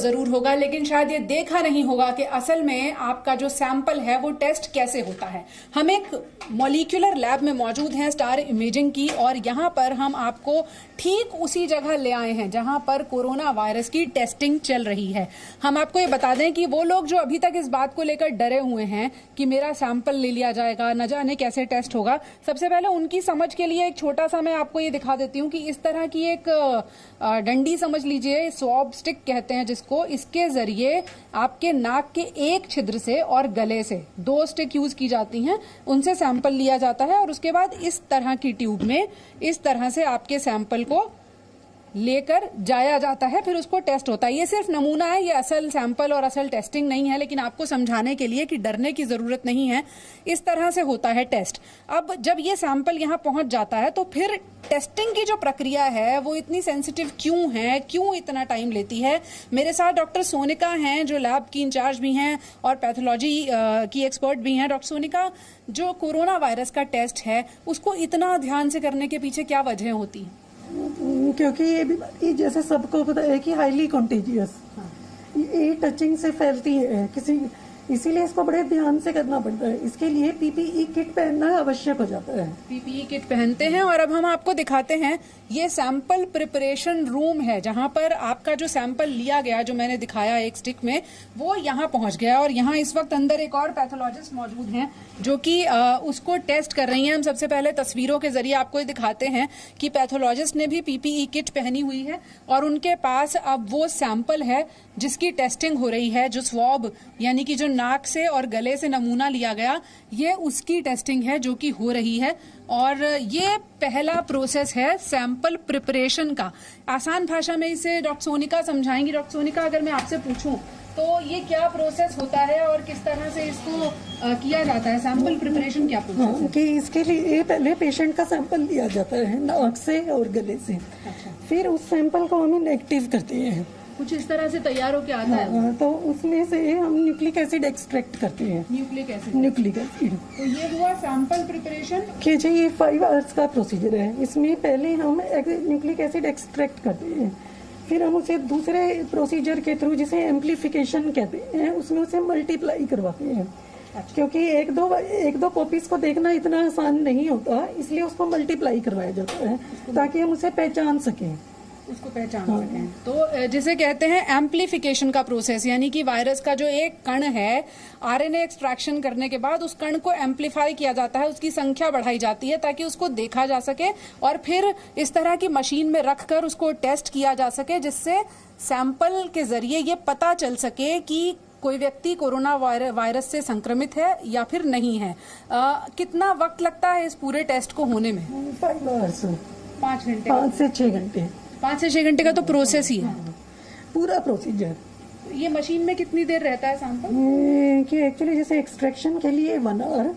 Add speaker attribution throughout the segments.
Speaker 1: जरूर होगा, लेकिन शायद ये देखा नहीं होगा कि असल में आपका जो सैंपल है वो टेस्ट कैसे होता है। हम एक मॉलिक्यूलर लैब में मौजूद हैं, स्टार इमेजिंग की, और यहाँ पर हम आपको ठीक उसी जगह ले आए हैं जहां पर कोरोना वायरस की टेस्टिंग चल रही है। हम आपको ये बता दें कि वो लोग जो अभी तक इस बात को लेकर डरे हुए हैं कि मेरा सैंपल ले लिया जाएगा, न जाने कैसे टेस्ट होगा, सबसे पहले उनकी समझ के लिए एक छोटा सा मैं आपको ये दिखा देती हूँ कि इस तरह की एक डंडी समझ लीजिए, स्वॉब स्टिक कहते हैं जिसको, इसके जरिए आपके नाक के एक छिद्र से और गले से 2 स्टिक यूज की जाती हैं, उनसे सैंपल लिया जाता है और उसके बाद इस तरह की ट्यूब में इस तरह से आपके सैंपल को लेकर जाया जाता है, फिर उसको टेस्ट होता है। ये सिर्फ नमूना है, ये असल सैंपल और असल टेस्टिंग नहीं है, लेकिन आपको समझाने के लिए कि डरने की जरूरत नहीं है। इस तरह से होता है टेस्ट। अब जब ये सैंपल यहाँ पहुंच जाता है तो फिर टेस्टिंग की जो प्रक्रिया है वो इतनी सेंसिटिव क्यों है, क्यों इतना टाइम लेती है। मेरे साथ डॉक्टर सोनिका हैं जो लैब की इंचार्ज भी हैं और पैथोलॉजी की एक्सपर्ट भी हैं। डॉक्टर सोनिका, जो कोरोना वायरस का टेस्ट है उसको इतना ध्यान से करने के पीछे क्या वजह होती है?
Speaker 2: क्योंकि ये बीमारी जैसे सबको पता है कि हाईली कॉन्टेजियस, ये टचिंग से फैलती है किसी, इसीलिए इसको बड़े ध्यान से करना पड़ता है। इसके लिए पीपीई किट पहनना आवश्यक हो जाता है। पीपीई
Speaker 1: किट पहनते हैं और अब हम आपको दिखाते हैं, ये सैंपल प्रिपरेशन रूम है जहां पर आपका जो सैंपल लिया गया, जो मैंने दिखाया एक स्टिक में, वो यहाँ पहुंच गया और यहाँ इस वक्त अंदर एक और पैथोलॉजिस्ट मौजूद हैं जो कि उसको टेस्ट कर रही हैं। हम सबसे पहले तस्वीरों के जरिए आपको दिखाते हैं कि पैथोलॉजिस्ट ने भी पीपीई किट पहनी हुई है और उनके पास अब वो सैंपल है जिसकी टेस्टिंग हो रही है, जो स्वॉब यानी कि जो नाक से और गले से नमूना लिया गया, ये उसकी टेस्टिंग है जो कि हो रही है। और ये पहला प्रोसेस है सैंपल प्रिपरेशन का। आसान भाषा में इसे डॉक्टर सोनिका समझाएंगी। डॉक्टर सोनिका, अगर मैं आपसे पूछूं तो ये क्या प्रोसेस होता है और किस तरह से इसको किया जाता है? सैंपल प्रिपरेशन क्या प्रोसेस है?
Speaker 2: कि इसके लिए पहले पेशेंट का सैंपल लिया जाता है नाक से और गले से। अच्छा। फिर उस सैंपल को हम नेगेटिव करते हैं,
Speaker 1: कुछ इस तरह से तैयार होकर आता है।
Speaker 2: तो उसमें से हम न्यूक्लिक एसिड एक्सट्रैक्ट करते हैं।
Speaker 1: न्यूक्लिक एसिड तो ये हुआ सैंपल प्रिपरेशन
Speaker 2: कि जी ये 5 आवर्स का प्रोसीजर है। इसमें पहले हम न्यूक्लिक एसिड एक्सट्रैक्ट करते हैं, फिर हम उसे दूसरे प्रोसीजर के थ्रू, जिसे एम्प्लीफिकेशन कहते हैं, उसमें उसे मल्टीप्लाई करवाते हैं। अच्छा। क्योंकि एक दो कॉपीज को देखना इतना आसान नहीं होता, इसलिए उसको मल्टीप्लाई करवाया जाता है ताकि हम उसे पहचान सकें।
Speaker 1: सकें। तो जिसे कहते हैं एम्प्लीफिकेशन का प्रोसेस, यानी कि वायरस का जो एक कण है, आरएनए एक्सट्रैक्शन करने के बाद उस कण को एम्प्लीफाई किया जाता है, उसकी संख्या बढ़ाई जाती है ताकि उसको देखा जा सके और फिर इस तरह की मशीन में रखकर उसको टेस्ट किया जा सके, जिससे सैंपल के जरिए ये पता चल सके कि कोई व्यक्ति कोरोना वायरस से संक्रमित है या फिर नहीं है। कितना वक्त लगता है इस पूरे टेस्ट को होने में?
Speaker 2: 5 घंटे, 5 से 6 घंटे।
Speaker 1: 5 से 6 घंटे का तो प्रोसेस ही है
Speaker 2: पूरा प्रोसीजर।
Speaker 1: ये मशीन में कितनी देर रहता है सैंपल?
Speaker 2: कि एक्चुअली जैसे एक्सट्रैक्शन के लिए 1 आवर,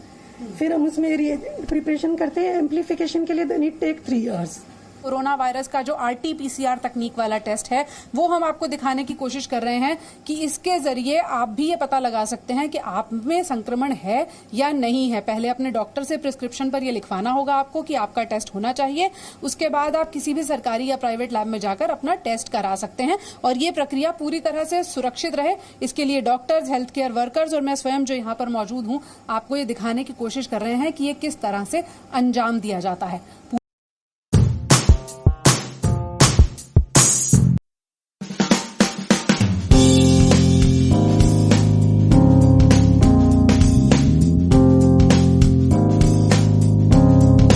Speaker 2: फिर हम उसमें प्रिपरेशन करते हैं एम्प्लीफिकेशन के लिए, then it take 3 hours.
Speaker 1: Corona virus का जो RT-PCR तकनीक वाला टेस्ट है वो हम आपको दिखाने की कोशिश कर रहे हैं कि इसके जरिए आप भी ये पता लगा सकते हैं कि आप में संक्रमण है या नहीं है। पहले अपने डॉक्टर से प्रिस्क्रिप्शन पर ये लिखवाना होगा आपको कि आपका टेस्ट होना चाहिए, उसके बाद आप किसी भी सरकारी या प्राइवेट लैब में जाकर अपना टेस्ट करा सकते हैं और ये प्रक्रिया पूरी तरह से सुरक्षित रहे, इसके लिए डॉक्टर्स, हेल्थ केयर वर्कर्स और मैं स्वयं जो यहाँ पर मौजूद हूँ आपको ये दिखाने की कोशिश कर रहे हैं कि ये किस तरह से अंजाम दिया जाता है।